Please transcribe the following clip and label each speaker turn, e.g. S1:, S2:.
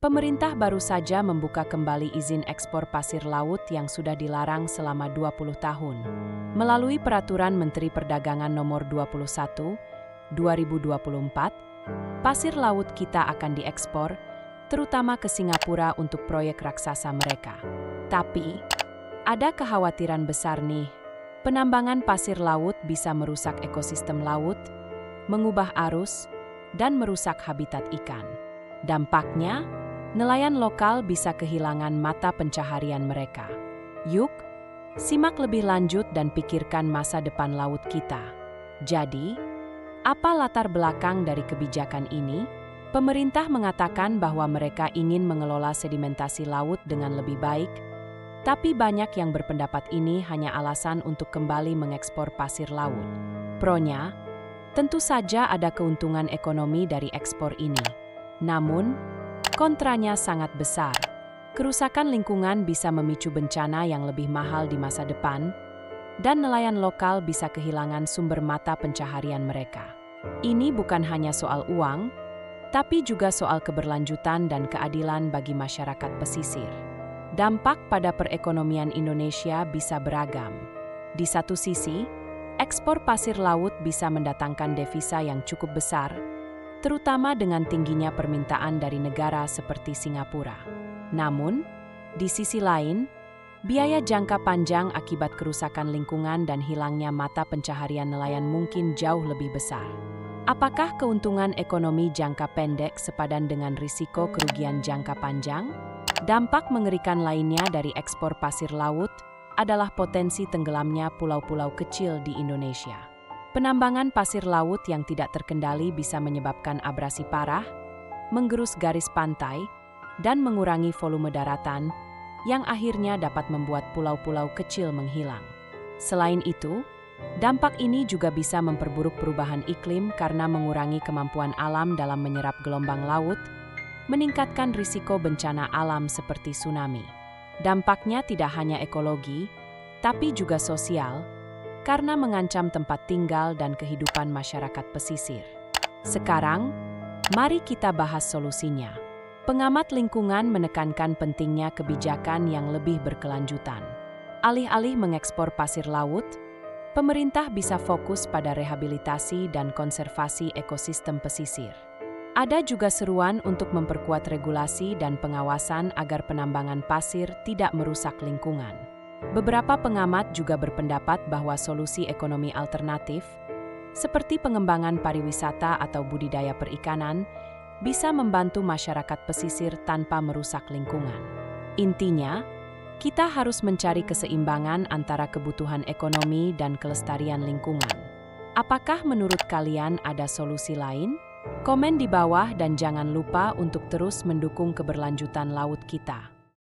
S1: Pemerintah baru saja membuka kembali izin ekspor pasir laut yang sudah dilarang selama 20 tahun. Melalui Peraturan Menteri Perdagangan Nomor 21, 2024, pasir laut kita akan diekspor, terutama ke Singapura untuk proyek raksasa mereka. Tapi, ada kekhawatiran besar nih. Penambangan pasir laut bisa merusak ekosistem laut, mengubah arus, dan merusak habitat ikan. Dampaknya, nelayan lokal bisa kehilangan mata pencaharian mereka. Yuk, simak lebih lanjut dan pikirkan masa depan laut kita. Jadi, apa latar belakang dari kebijakan ini? Pemerintah mengatakan bahwa mereka ingin mengelola sedimentasi laut dengan lebih baik, tapi banyak yang berpendapat ini hanya alasan untuk kembali mengekspor pasir laut. Pronya, tentu saja ada keuntungan ekonomi dari ekspor ini. Namun, kontranya sangat besar. Kerusakan lingkungan bisa memicu bencana yang lebih mahal di masa depan, dan nelayan lokal bisa kehilangan sumber mata pencaharian mereka. Ini bukan hanya soal uang, tapi juga soal keberlanjutan dan keadilan bagi masyarakat pesisir. Dampak pada perekonomian Indonesia bisa beragam. Di satu sisi, ekspor pasir laut bisa mendatangkan devisa yang cukup besar, terutama dengan tingginya permintaan dari negara seperti Singapura. Namun, di sisi lain, biaya jangka panjang akibat kerusakan lingkungan dan hilangnya mata pencaharian nelayan mungkin jauh lebih besar. Apakah keuntungan ekonomi jangka pendek sepadan dengan risiko kerugian jangka panjang? Dampak mengerikan lainnya dari ekspor pasir laut adalah potensi tenggelamnya pulau-pulau kecil di Indonesia. Penambangan pasir laut yang tidak terkendali bisa menyebabkan abrasi parah, menggerus garis pantai, dan mengurangi volume daratan, yang akhirnya dapat membuat pulau-pulau kecil menghilang. Selain itu, dampak ini juga bisa memperburuk perubahan iklim karena mengurangi kemampuan alam dalam menyerap gelombang laut, meningkatkan risiko bencana alam seperti tsunami. Dampaknya tidak hanya ekologi, tapi juga sosial, karena mengancam tempat tinggal dan kehidupan masyarakat pesisir. Sekarang, mari kita bahas solusinya. Pengamat lingkungan menekankan pentingnya kebijakan yang lebih berkelanjutan. Alih-alih mengekspor pasir laut, pemerintah bisa fokus pada rehabilitasi dan konservasi ekosistem pesisir. Ada juga seruan untuk memperkuat regulasi dan pengawasan agar penambangan pasir tidak merusak lingkungan. Beberapa pengamat juga berpendapat bahwa solusi ekonomi alternatif, seperti pengembangan pariwisata atau budidaya perikanan, bisa membantu masyarakat pesisir tanpa merusak lingkungan. Intinya, kita harus mencari keseimbangan antara kebutuhan ekonomi dan kelestarian lingkungan. Apakah menurut kalian ada solusi lain? Komen di bawah dan jangan lupa untuk terus mendukung keberlanjutan laut kita.